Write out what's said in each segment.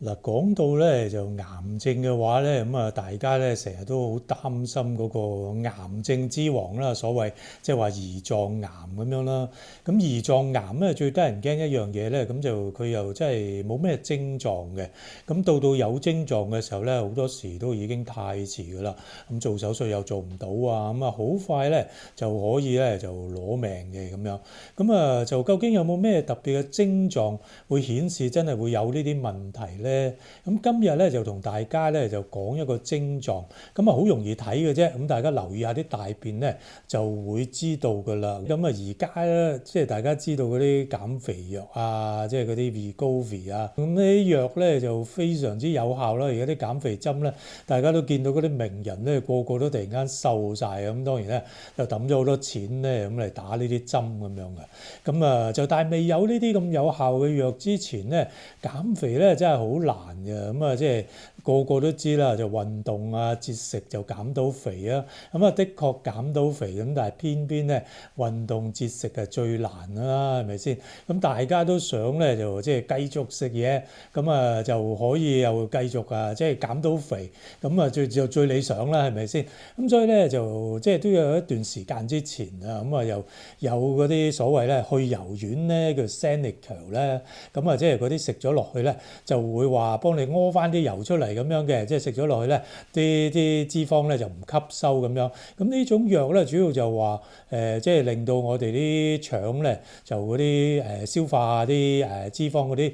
嗱，講到咧就癌症嘅話咧，咁啊大家咧成日都好擔心嗰個癌症之王啦，所謂即係話胰臟癌咁樣啦。咁胰臟癌咧最得人驚一樣嘢咧，咁就佢又真係冇咩症狀嘅。咁到有症狀嘅時候咧，好多時都已經太遲噶啦。咁做手術又做唔到啊，咁啊好快咧就可以咧就攞命嘅咁樣。咁啊就究竟有冇咩特別嘅症狀會顯示真係會有呢啲問題咧？咁今日咧就同大家咧就講一個症狀，咁啊好容易睇嘅啫。咁大家留意下啲大便咧就會知道㗎啦。咁啊而家咧即係大家知道嗰啲減肥藥啊，即係嗰啲 Wegovy 啊，咁呢啲藥咧就非常之有效啦。而家啲減肥針咧，大家都見到嗰啲名人咧個個都突然間瘦晒。咁當然咧就抌咗好多錢咧咁嚟打呢啲針咁樣嘅。咁啊就但係未有呢啲咁有效嘅藥之前咧，減肥咧真係好難嘅。咁啊即係個個都知啦，就運動啊節食就減到肥啊。咁啊的確減到肥，咁但係偏偏咧運動節食係最難啦，係咪先？咁大家都想咧就即係繼續食嘢，咁啊就可以又繼續啊即係減到肥，咁啊最理想啦，係咪先？咁所以咧就即係都有一段時間之前啊，咁啊又有嗰啲所謂咧去油丸咧叫 Xenical 咧，咁啊即係嗰啲食咗落去咧就會話幫你屙翻啲油出嚟咁樣嘅，即係食咗落去咧啲脂肪咧就唔吸收咁樣。咁呢種藥咧主要就話即係令到我哋啲腸咧就嗰啲消化啲脂肪嗰啲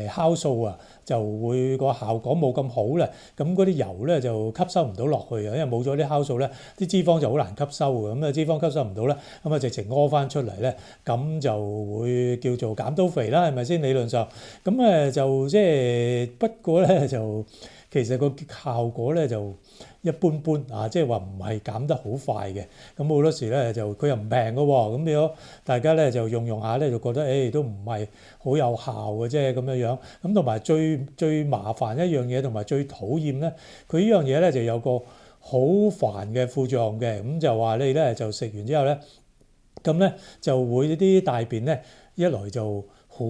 酵素啊，就會個效果冇咁好咧。咁嗰啲油咧就吸收唔到落去啊，因為冇咗啲酵素咧，啲脂肪就好難吸收嘅。咁啊脂肪吸收唔到咧，咁啊直情屙翻出嚟咧，咁就會叫做減到肥啦，係咪先？理論上咁就即係不過咧就其實個效果咧就一般般啊，即係話唔係減得好快嘅。咁好多時咧就佢又唔平嘅喎，咁變咗大家咧就用下咧就覺得都唔係好有效嘅啫咁樣樣。咁同埋最麻煩一樣嘢同埋最討厭咧，佢呢樣嘢咧就有個好煩嘅副作用嘅。咁就話你咧就食完之後咧，咁咧就會啲大便咧一來就好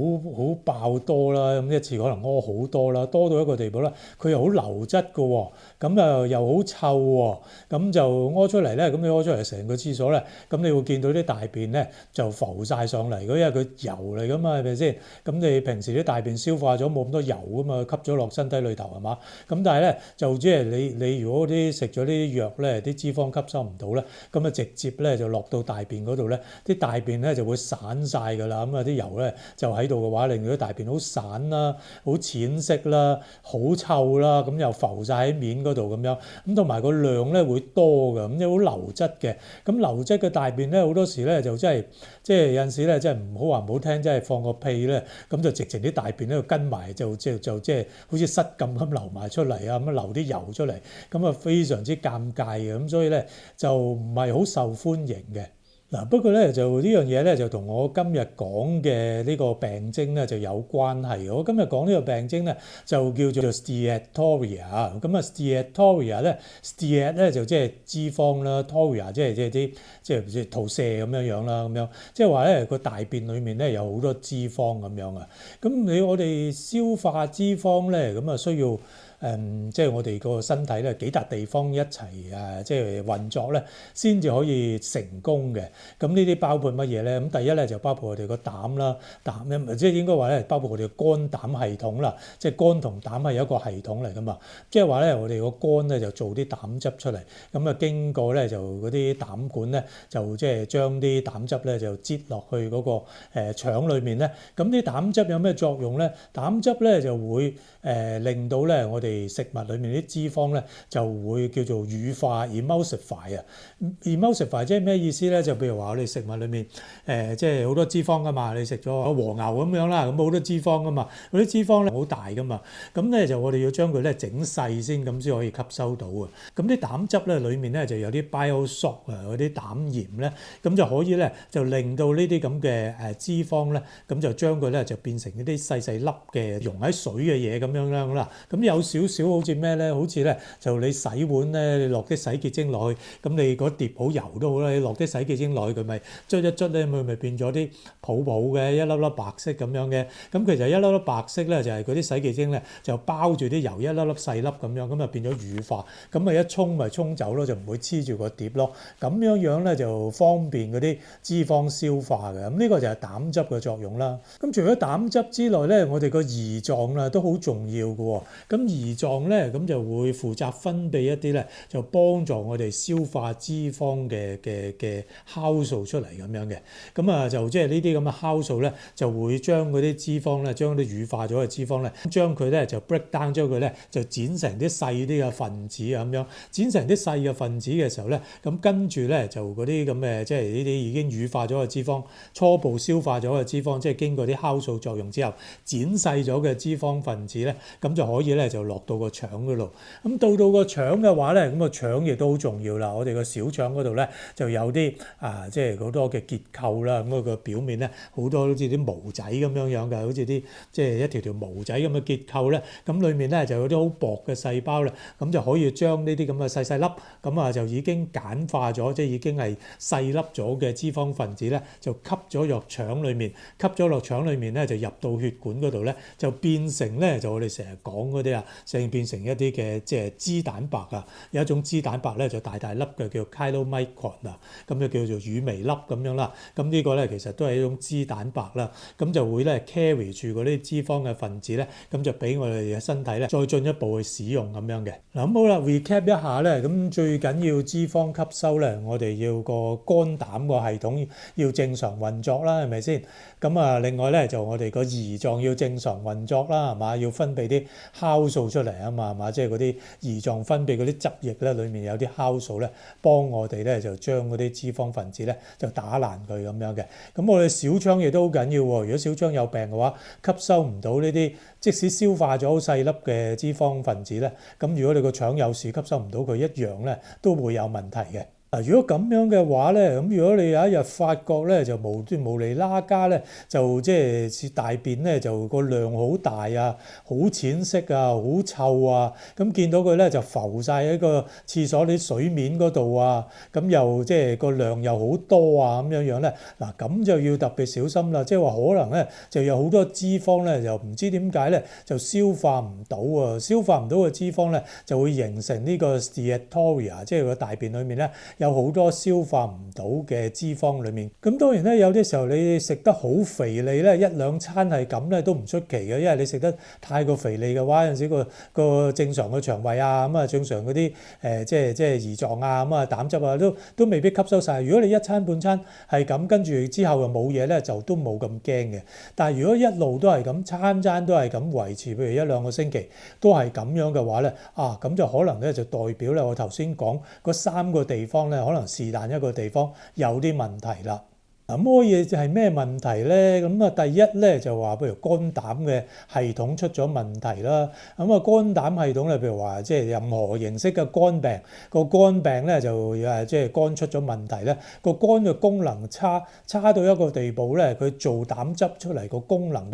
爆多啦，咁一次可能屙好多啦，多到一個地步啦，佢又好流質嘅喎，咁啊又好臭喎，咁就屙出嚟咧，咁你屙出嚟成個廁所咧，咁你會見到啲大便咧就浮晒上嚟，因為佢油嚟噶嘛，係咪先？咁你平時啲大便消化咗冇咁多油噶嘛，吸咗落身體裏頭係嘛？咁但係咧就即係你如果啲食咗啲藥咧，啲脂肪吸收唔到咧，咁啊直接咧就落到大便嗰度咧，啲大便咧就會散晒㗎啦，咁啊啲油咧就喺度嘅話，令到啲大便好散啦、好淺色啦、好臭啦，咁又浮晒喺面嗰度咁樣，咁同埋個量咧會多㗎，咁即係好流質嘅。咁流質嘅大便咧，好多時咧就真係即係有陣時咧，真係唔好話唔好聽，真係放個屁咧，咁就直情啲大便咧跟埋就即係好似失禁咁流埋出嚟啊，咁流啲油出嚟，咁啊非常之尷尬嘅，咁所以咧就唔係好受歡迎嘅。嗱，不過咧就呢樣嘢咧就同我今日講嘅呢個病徵咧就有關係。我今日講呢個病徵咧就叫做 steatorrhea。咁啊 steatorrhea咧 steat 咧就即係脂肪啦 torrhea 即係啲肚瀉咁樣啦，咁樣即係話咧個大便裡面咧有好多脂肪咁樣啊。咁我哋消化脂肪咧咁啊需要即係我哋個身體咧幾笪地方一齊即係運作咧，先至可以成功嘅。咁呢啲包括乜嘢咧？咁第一咧就包括我哋個膽啦，膽咧即係應該話咧包括我哋個肝膽系統啦，即係肝同膽係一個系統嚟噶嘛。即係話咧我哋個肝咧就做啲膽汁出嚟，咁啊經過咧就嗰啲膽管咧就即係將啲膽汁咧就擠落去嗰個腸裡面咧。咁啲膽汁有咩作用咧？膽汁咧就會令到咧我哋食物裡面啲脂肪咧就會叫做乳化 emulsify 啊。emulsify 即係咩意思咧？就譬如話我哋食物裡面即係好多脂肪噶嘛，你食咗和牛咁樣啦，咁好多脂肪噶嘛，嗰啲脂肪咧好大噶嘛，咁咧就我哋要將佢咧整細先，咁先可以吸收到啊。咁啲膽汁咧裡面咧就有啲 biosalt 嗰啲膽鹽咧，咁就可以咧就令到呢啲咁嘅脂肪咧，咁就將佢咧就變成一啲細細粒嘅溶喺水嘅嘢咁樣啦。咁有少少少好似咩咧？好似咧就你洗碗咧，你落啲洗潔精落去，咁你嗰碟好油都好啦，你落啲洗潔精落去，佢咪捽一捽咧，佢咪變咗啲泡泡嘅一粒粒白色咁樣嘅。咁其實一粒粒白色咧就係嗰啲洗潔精咧就包住啲油一粒粒細粒咁樣，咁就變咗乳化，咁咪一沖咪沖走咯，就唔會黐住個碟咯。咁樣樣咧就方便嗰啲脂肪消化嘅。咁呢個就係膽汁嘅作用啦。咁除咗膽汁之內咧，我哋個胰臟啦都好重要嘅喎。咁胰臟咧咁就會負責分泌一啲咧，就幫助我哋消化脂肪嘅酵素出嚟咁樣嘅。咁啊就即係呢啲咁嘅酵素咧，就會將嗰啲脂肪咧，將啲乳化咗嘅脂肪咧，將佢咧就 break down 將佢咧就剪成啲細啲嘅分子啊咁樣，剪成啲細嘅分子嘅時候咧，咁跟住咧就嗰啲咁嘅即係呢啲已經乳化咗嘅脂肪，初步消化咗嘅脂肪，即係經過啲酵素作用之後剪細咗嘅脂肪分子咧，咁就可以咧就落到個腸嗰度。咁到個腸嘅話咧，咁個腸亦都好重要啦。我哋個小腸嗰度咧就有啲即係好多嘅結構啦。咁個表面咧好多好似啲毛仔咁樣樣嘅，好似啲即係一條條毛仔咁嘅結構咧。咁裡面咧就有啲好薄嘅細胞咧，咁就可以將呢啲咁嘅細細粒，咁啊就已經簡化咗，即係已經係細粒咗嘅脂肪分子咧，就吸咗入腸裡面，吸咗落腸裡面咧就入到血管嗰度咧，就變成咧就我哋成日講嗰啲變成一啲嘅即係脂蛋白啊。有一種脂蛋白咧就大大粒嘅叫 chylomicron 啊，咁就叫做乳微粒咁樣啦。咁呢個咧其實都係一種脂蛋白啦，咁就會咧 carry 住嗰啲脂肪嘅分子咧，咁就俾我哋嘅身體咧再進一步去使用咁樣嘅。嗱咁好啦 ，recap 一下咧，咁最緊要脂肪吸收咧，我哋要個肝膽個系統要正常運作啦，係咪先？咁啊，另外咧就我哋個胰臟要正常運作啦，係嘛？要分泌啲酵素出嚟啊嘛，係嘛？即係嗰啲胰臟分泌嗰啲汁液咧，裡面有啲酵素咧，幫我哋咧就將嗰啲脂肪分子咧就打爛佢咁樣嘅。咁我哋小腸亦都好緊要喎。如果小腸有病嘅話，吸收唔到呢啲，即使消化咗好細粒嘅脂肪分子咧，咁如果你個腸有事吸收唔到佢，一樣咧都會有問題嘅。如果咁樣嘅話咧，咁如果你有一日發覺咧就無厘啦家咧，就即係似大便咧就個量好大啊，好淺色啊，好臭啊，咁見到佢咧就浮晒喺個廁所啲水面嗰度啊，咁又即係個量又好多啊咁樣樣咧，嗱咁就要特別小心啦。即係話可能咧就有好多脂肪咧，就唔知點解咧就消化唔到啊，消化唔到嘅脂肪咧就會形成呢個 steatorrhea，即係個大便裡面咧有好多消化唔到嘅脂肪裡面。咁當然咧有啲時候你食得好肥膩咧，一兩餐係咁咧都唔出奇嘅，因為你食得太過肥膩嘅話，有陣時個正常嘅腸胃啊，咁啊正常嗰啲即係胰臟啊，咁啊膽汁啊都未必吸收晒。如果你一餐半餐係咁，跟住之後又冇嘢咧，就都冇咁驚嘅。但係如果一路都係咁，餐餐都係咁維持，譬如一兩個星期都係咁樣嘅話咧，咁就可能咧就代表咧我頭先講嗰3個地方咧，可能是但一個地方有啲問題啦。咁乜嘢係咩問題咧？咁第一咧就話，譬如肝膽嘅系統出咗問題啦。咁肝膽系統咧，譬如話即係任何形式嘅肝病，個肝病咧就即係肝出咗問題咧，個肝嘅功能差到一個地步咧，佢做膽汁出嚟個功能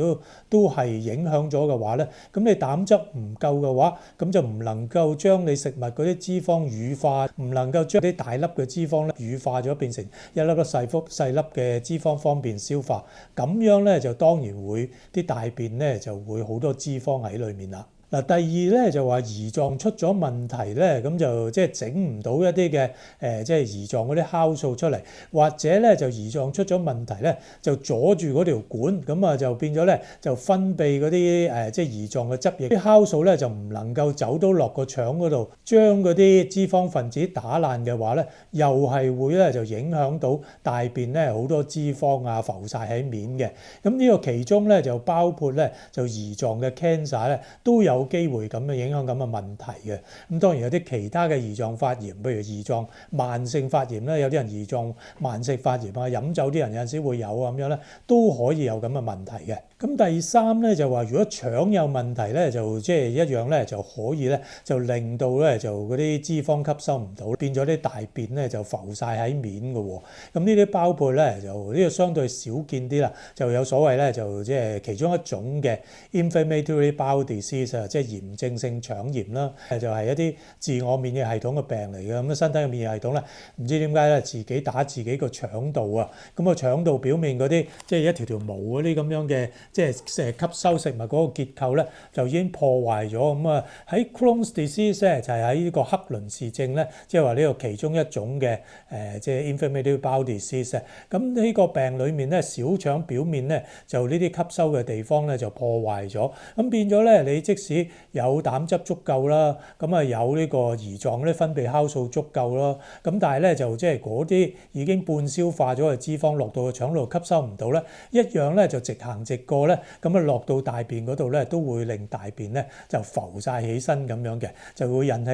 都係影響咗嘅話咧，咁你膽汁唔夠嘅話，咁就唔能夠將你食物嗰啲脂肪乳化，唔能夠將啲大粒嘅脂肪咧乳化咗變成一粒粒細粒嘅脂肪方便消化，咁樣咧就當然會啲大便咧就會好多脂肪喺裏面啦。嗱，第二咧就話胰臟出咗問題咧，咁就即係整唔到一啲嘅即係胰臟嗰啲酵素出嚟，或者咧就胰臟出咗問題咧，就阻住嗰條管，咁啊就變咗咧就分泌嗰啲即係胰臟嘅汁液，啲酵素咧就唔能夠走到落個腸嗰度，將嗰啲脂肪分子打爛嘅話咧，又係會咧就影響到大便咧好多脂肪啊浮晒喺面嘅。咁呢個其中咧就包括咧就胰臟嘅 cancer 咧都有機會咁嘅影響咁嘅問題嘅。咁當然有啲其他嘅胰臟發炎，譬如胰臟慢性發炎咧，有啲人胰臟慢性發炎啊，飲酒啲人有陣時會有啊咁樣咧，都可以有咁嘅問題嘅。咁第三咧就話，如果腸有問題咧，就即係一樣咧就可以咧就令到咧就嗰啲脂肪吸收唔到，變咗啲大便咧就浮晒喺面嘅喎。咁呢啲包括咧就呢個相對少見啲啦，就有所謂咧就即係其中一種嘅 inflammatory bowel disease，即係炎症性腸炎啦，就係一啲自我免疫系統嘅病嚟嘅。咁身體嘅免疫系統咧，唔知點解咧自己打自己個腸道啊，咁個腸道表面嗰啲即係一條條毛嗰啲咁樣嘅，即係吸收食物嗰個結構咧，就已經破壞咗。咁啊喺 Crohn's disease 咧就係喺呢個克倫氏症咧，即係話呢個其中一種嘅即係 inflammatory bowel disease。咁呢個病裡面咧，小腸表面咧就呢啲吸收嘅地方咧就破壞咗，咁變咗咧你即使有膽汁足夠啦，咁啊有呢個胰臟咧分泌酵素足夠咯，咁但係咧就即係嗰啲已經半消化咗嘅脂肪落到個腸度吸收唔到咧，一樣咧就直行直過咧，咁啊落到大便嗰度咧都會令大便咧就浮晒起身咁樣嘅，就會引起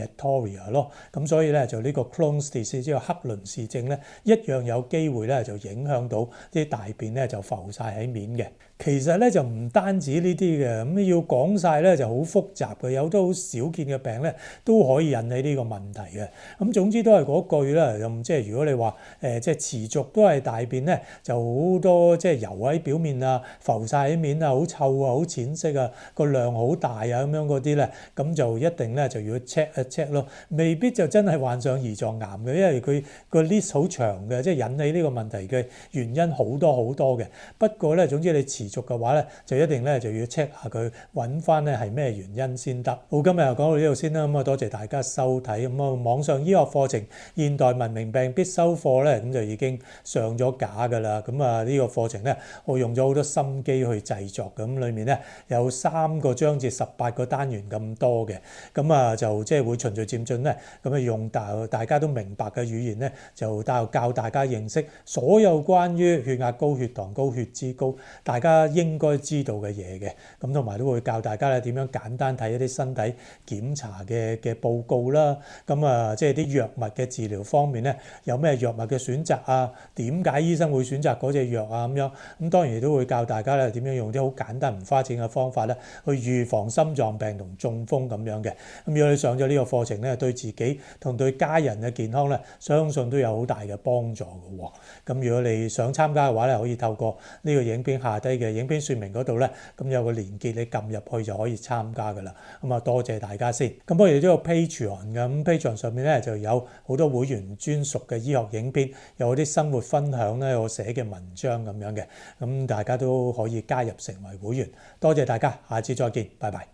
steatorrhea 咯。咁所以咧就呢個 Crohn's disease 即係克倫氏症咧，一樣有機會咧就影響到啲大便咧就浮晒喺面嘅。其實咧就唔單止呢啲嘅，咁要講晒咧就好複雜嘅，有好多好少見嘅病咧都可以引起呢個問題嘅。咁總之都係嗰句啦，咁即係如果你話即係持續都係大便咧就好多即係油喺表面啊，浮晒喺面啊，好臭啊，好淺色啊，個量好大啊咁樣嗰啲咧，咁就一定咧就要 check 一 check 咯，未必就真係患上胰臟癌嘅，因為佢個 list 好長嘅，即係引起呢個問題嘅原因好多好多嘅。不過咧總之你持續嘅話咧，就一定咧就要 check 下佢，揾翻咧係咩原因先得。好，今日就講到呢度先啦。咁啊，多謝大家收睇。咁啊，網上醫學課程《現代文明病必修課》咧，咁就已經上咗架㗎啦。咁啊，呢個課程咧，我用咗好多心機去製作。咁裡面咧有3個章節、18個單元咁多嘅。咁啊，就即係會循序漸進咧，咁啊用大家都明白嘅語言咧，就教大家認識所有關於血壓高、血糖高、血脂高，大家應該知道嘅嘢嘅，咁同埋都會教大家咧點樣簡單睇一啲身體檢查嘅報告啦。咁啊，即係啲藥物嘅治療方面咧，有咩藥物嘅選擇啊？點解醫生會選擇嗰隻藥啊？咁樣咁當然亦都會教大家咧點樣用啲好簡單唔花錢嘅方法咧，去預防心臟病同中風咁樣嘅。咁如果你上咗呢個課程咧，對自己同對家人嘅健康咧，相信都有好大嘅幫助嘅喎。咁如果你想參加嘅話咧，可以透過呢個影片下低嘅影片說明嗰度咧，咁有個連結你撳入去就可以參加㗎啦。咁啊，多謝大家先。咁我哋都有 Patreon 嘅，咁 Patreon 上面咧就有好多會員專屬嘅醫學影片，有啲生活分享咧，我寫嘅文章咁樣嘅。咁大家都可以加入成為會員。多謝大家，下次再見，拜拜。